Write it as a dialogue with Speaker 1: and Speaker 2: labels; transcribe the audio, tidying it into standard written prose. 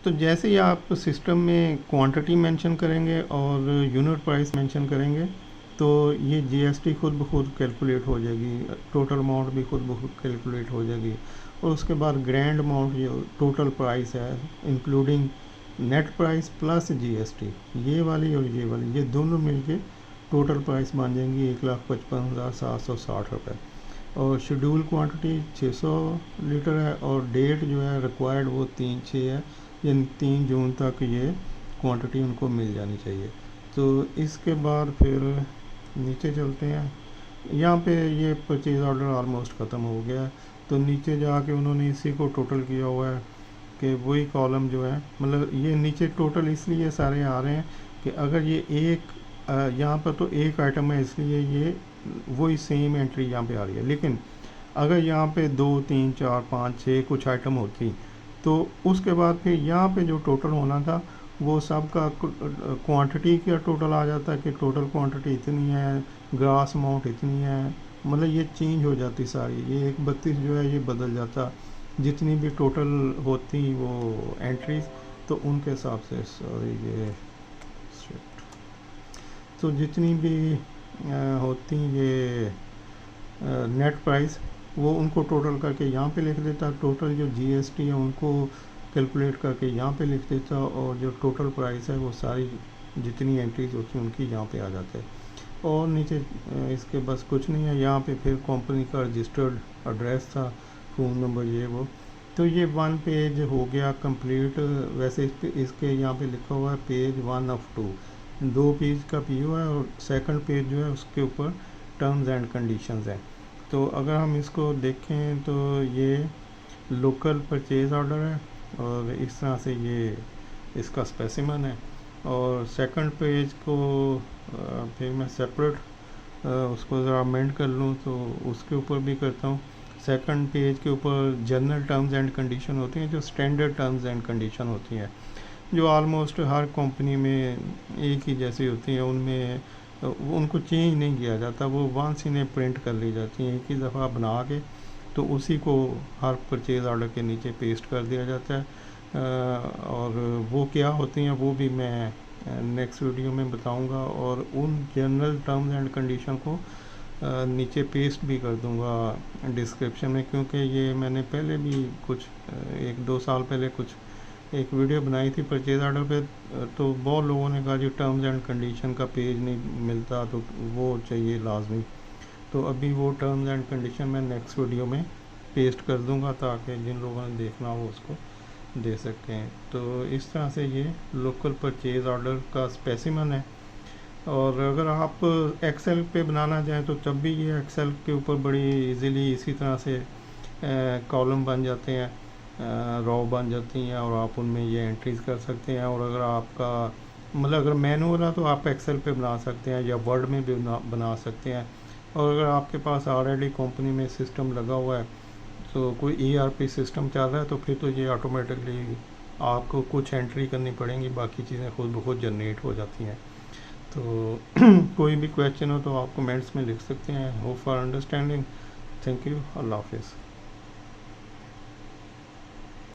Speaker 1: तो जैसे ही आप सिस्टम में क्वांटिटी मेंशन करेंगे और यूनिट प्राइस मेंशन करेंगे तो ये जीएसटी खुद ब खुद कैलकुलेट हो जाएगी, टोटल अमाउंट भी खुद ब खुद कैलकुलेट हो जाएगी। और उसके बाद ग्रैंड अमाउंट जो टोटल प्राइस है including net price plus GST, ये वाली और ये दोनों मिलके टोटल प्राइस बन जाएंगी 1,55,760 रुपये। और शेड्यूल क्वांटिटी 600 लीटर है और डेट जो है रिक्वायर्ड वो 3/6 है, यानी 3 जून तक ये क्वांटिटी उनको मिल जानी चाहिए। तो इसके बाद फिर नीचे चलते हैं। यहाँ पे ये परचेज़ ऑर्डर ऑलमोस्ट ख़त्म हो गया है। तो नीचे जाके उन्होंने इसी को टोटल किया हुआ है कि वही कॉलम जो है, मतलब ये नीचे टोटल इसलिए सारे आ रहे हैं कि अगर ये एक यहाँ पर तो एक आइटम है इसलिए ये वही सेम एंट्री यहाँ पे आ रही है, लेकिन अगर यहाँ पे 2, 3, 4, 5, 6 कुछ आइटम होती तो उसके बाद फिर यहाँ पे जो टोटल होना था वो सब का क्वांटिटी का टोटल आ जाता है कि टोटल क्वांटिटी इतनी है, ग्रास अमाउंट इतनी है, मतलब ये चेंज हो जाती सारी, ये 132 जो है ये बदल जाता, जितनी भी टोटल होती वो एंट्रीज तो उनके हिसाब से। सॉरी ये तो जितनी भी होती ये नेट प्राइस वो उनको टोटल करके यहाँ पे लिख देता, टोटल जो जीएसटी है उनको कैलकुलेट करके यहाँ पे लिख देता, और जो टोटल प्राइस है वो सारी जितनी एंट्रीज होती हैं उनकी यहाँ पे आ जाते हैं। और नीचे इसके बस कुछ नहीं है, यहाँ पे फिर कंपनी का रजिस्टर्ड एड्रेस था, फ़ोन नंबर ये वो। तो ये 1 पेज हो गया कंप्लीट। वैसे इसके यहाँ पे लिखा हुआ है पेज 1 of 2, 2 पेज का पीओ है और सेकंड पेज जो है उसके ऊपर टर्म्स एंड कंडीशंस हैं। तो अगर हम इसको देखें तो ये लोकल परचेज़ ऑर्डर है और इस तरह से ये इसका स्पेसिमन है। और सेकंड पेज को फिर मैं सेपरेट उसको ज़रा अमेंड कर लूँ तो उसके ऊपर भी करता हूँ। सेकंड पेज के ऊपर जनरल टर्म्स एंड कंडीशन होती हैं, जो स्टैंडर्ड टर्म्स एंड कंडीशन होती हैं, जो आलमोस्ट हर कंपनी में एक ही जैसी होती हैं, उनमें उनको चेंज नहीं किया जाता, वो वंस इन्हें प्रिंट कर ली जाती हैं एक ही दफ़ा बना के, तो उसी को हर परचेज़ ऑर्डर के नीचे पेस्ट कर दिया जाता है। और वो क्या होती हैं वो भी मैं नेक्स्ट वीडियो में बताऊंगा, और उन जनरल टर्म्स एंड कंडीशन को नीचे पेस्ट भी कर दूंगा डिस्क्रिप्शन में, क्योंकि ये मैंने पहले भी कुछ 1-2 साल पहले कुछ एक वीडियो बनाई थी परचेज़ ऑर्डर पे, तो बहुत लोगों ने कहा जी टर्म्स एंड कंडीशन का पेज नहीं मिलता तो वो चाहिए लाजमी। तो अभी वो टर्म्स एंड कंडीशन मैं नेक्स्ट वीडियो में पेस्ट कर दूंगा ताकि जिन लोगों ने देखना हो उसको दे सकें। तो इस तरह से ये लोकल परचेज़ ऑर्डर का स्पेसिमन है। और अगर आप एक्सेल पे बनाना चाहें तो तब भी ये एक्सेल के ऊपर बड़ी इजीली इसी तरह से कॉलम बन जाते हैं, रॉ बन जाती हैं और आप उनमें ये एंट्रीज कर सकते हैं। और अगर आपका मतलब अगर मैनुअल है तो आप एक्सेल पे बना सकते हैं या वर्ड में भी बना सकते हैं। और अगर आपके पास ऑलरेडी कंपनी में सिस्टम लगा हुआ है तो कोई ईआरपी सिस्टम चल रहा है तो फिर तो ये ऑटोमेटिकली आपको कुछ एंट्री करनी पड़ेंगी, बाकी चीज़ें खुद ब खुद जनरेट हो जाती हैं। तो कोई भी क्वेश्चन हो तो आप कमेंट्स में लिख सकते हैं। Hope for understanding. Thank you. अल्लाह हाफिज़।